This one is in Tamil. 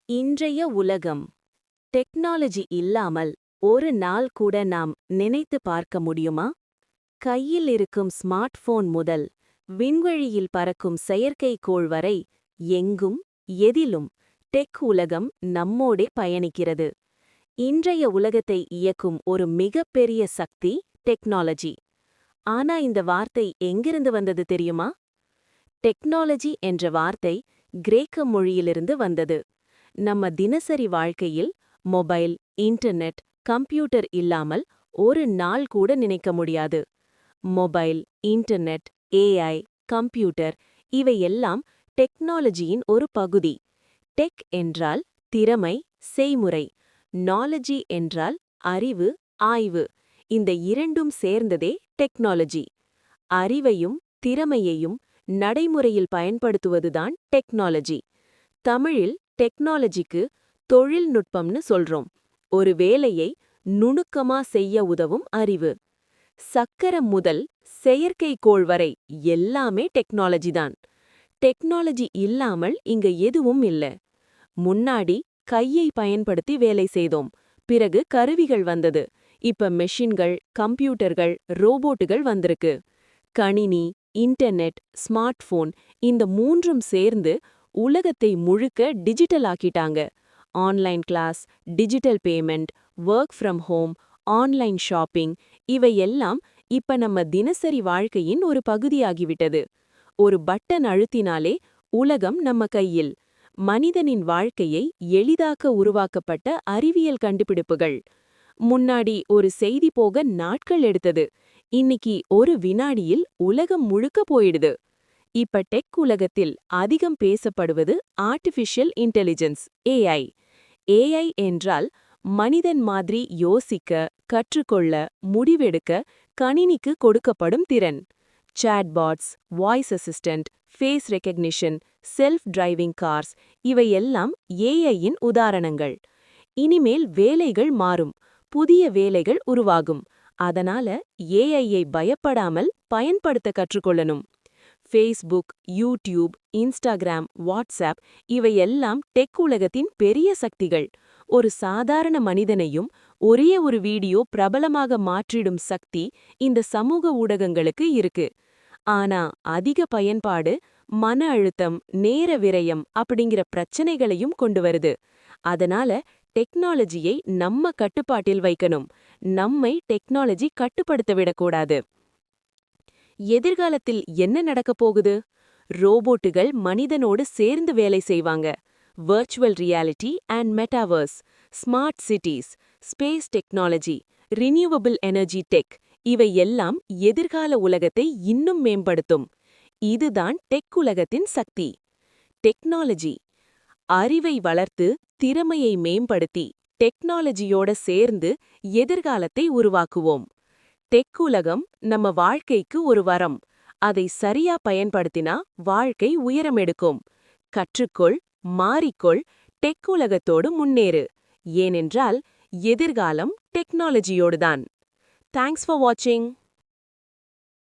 இன்றைய உலகம் டெக்னாலஜி இல்லாமல் ஒரு நாள் கூட நாம் நினைத்து பார்க்க முடியுமா? கையில் இருக்கும் ஸ்மார்ட் போன் முதல் விண்வெளியில் பறக்கும் செயற்கைக்கோள் வரை எங்கும் எதிலும் டெக் உலகம் நம்மோடே பயணிக்கிறது. இன்றைய உலகத்தை இயக்கும் ஒரு மிகப்பெரிய சக்தி டெக்னாலஜி. ஆனா இந்த வார்த்தை எங்கிருந்து வந்தது தெரியுமா? டெக்னாலஜி என்ற வார்த்தை கிரேக்க மொழியிலிருந்து வந்தது. நம்ம தினசரி வாழ்க்கையில் மொபைல், இன்டர்நெட், கம்ப்யூட்டர் இல்லாமல் ஒரு நாள் கூட நினைக்க முடியாது. மொபைல், இன்டர்நெட், ஏஐ, கம்ப்யூட்டர் இவையெல்லாம் டெக்னாலஜியின் ஒரு பகுதி. டெக் என்றால் திறமை, செய்முறை. நாலஜி என்றால் அறிவு, ஆய்வு. இந்த இரண்டும் சேர்ந்ததே டெக்னாலஜி. அறிவையும் திறமையையும் நடைமுறையில் பயன்படுத்துவதுதான் டெக்னாலஜி. தமிழில் டெக்னாலஜிக்கு தொழில்நுட்பம்னு சொல்றோம். ஒரு வேலையை நுணுக்கமா செய்ய உதவும் அறிவு. சக்கரம் முதல் செயற்கைக்கோள் வரை எல்லாமே டெக்னாலஜி தான். டெக்னாலஜி இல்லாமல் இங்க எதுவும் இல்ல. முன்னாடி கையை பயன்படுத்தி வேலை செய்தோம். பிறகு கருவிகள் வந்தது. இப்ப மெஷின்கள், கம்ப்யூட்டர்கள், ரோபோட்டுகள் வந்திருக்கு. கணினி, இன்டர்நெட், ஸ்மார்ட் போன் இந்த மூன்றும் சேர்ந்து உலகத்தை முழுக்க டிஜிட்டல் ஆக்கிட்டாங்க. Online class, digital payment, work from home, online shopping இவையெல்லாம் இப்ப நம்ம தினசரி வாழ்க்கையின் ஒரு பகுதியாகிவிட்டது. ஒரு பட்டன் அழுத்தினாலே உலகம் நம்ம கையில். மனிதனின் வாழ்க்கையை எளிதாக்க உருவாக்கப்பட்ட அறிவியல் கண்டுபிடிப்புகள். முன்னாடி ஒரு செய்தி போக நாட்கள் எடுத்தது. இன்னைக்கு ஒரு வினாடியில் உலகம் முழுக்க போயிடுது. இப்ப டெக் உலகத்தில் அதிகம் பேசப்படுவது ஆர்டிஃபிஷியல் இன்டெலிஜென்ஸ், ஏஐ. ஏஐ என்றால் மனிதன் மாதிரி யோசிக்க, கற்றுக்கொள்ள, முடிவெடுக்க கணினிக்கு கொடுக்கப்படும் திறன். Chatbots, voice assistant, face recognition, self driving cars இவையெல்லாம் ஏஐயின் உதாரணங்கள். இனிமேல் வேலைகள் மாறும், புதிய வேலைகள் உருவாகும். அதனால ஏஐயை பயப்படாமல் பயன்படுத்த கற்றுக்கொள்ளணும். ஃபேஸ்புக், யூடியூப், இன்ஸ்டாகிராம், வாட்ஸ்ஆப் இவையெல்லாம் டெக் உலகத்தின் பெரிய சக்திகள். ஒரு சாதாரண மனிதனையும் ஒரே ஒரு வீடியோ பிரபலமாக மாற்றிடும் சக்தி இந்த சமூக ஊடகங்களுக்கு இருக்கு. ஆனா அதிக பயன்பாடு மன அழுத்தம், நேர விரயம் அப்படிங்கிற பிரச்சனைகளையும் கொண்டு வருது. அதனால டெக்னாலஜியை நம்ம கட்டுப்பாட்டில் வைக்கணும். நம்மை டெக்னாலஜி கட்டுப்படுத்த விடக்கூடாது. எதிர்காலத்தில் என்ன நடக்கப் போகுது? ரோபோட்டுகள் மனிதனோடு சேர்ந்து வேலை செய்வாங்க. Virtual reality and metaverse, smart cities, space technology, renewable energy tech இவை எல்லாம் எதிர்கால உலகத்தை இன்னும் மேம்படுத்தும். இதுதான் டெக் உலகத்தின் சக்தி. டெக்னாலஜி அறிவை வளர்த்து திறமையை மேம்படுத்தி டெக்னாலஜியோட சேர்ந்து எதிர்காலத்தை உருவாக்குவோம். டெக் உலகம் நம்ம வாழ்க்கைக்கு ஒரு வரம். அதை சரியா பயன்படுத்தினா வாழ்க்கை உயரமெடுக்கும். கற்றுக்கொள், மாறிக்கொள், டெக் உலகத்தோடு முன்னேறு. ஏனென்றால் எதிர்காலம் டெக்னாலஜியோடுதான். தேங்க்ஸ் ஃபார் வாட்சிங்.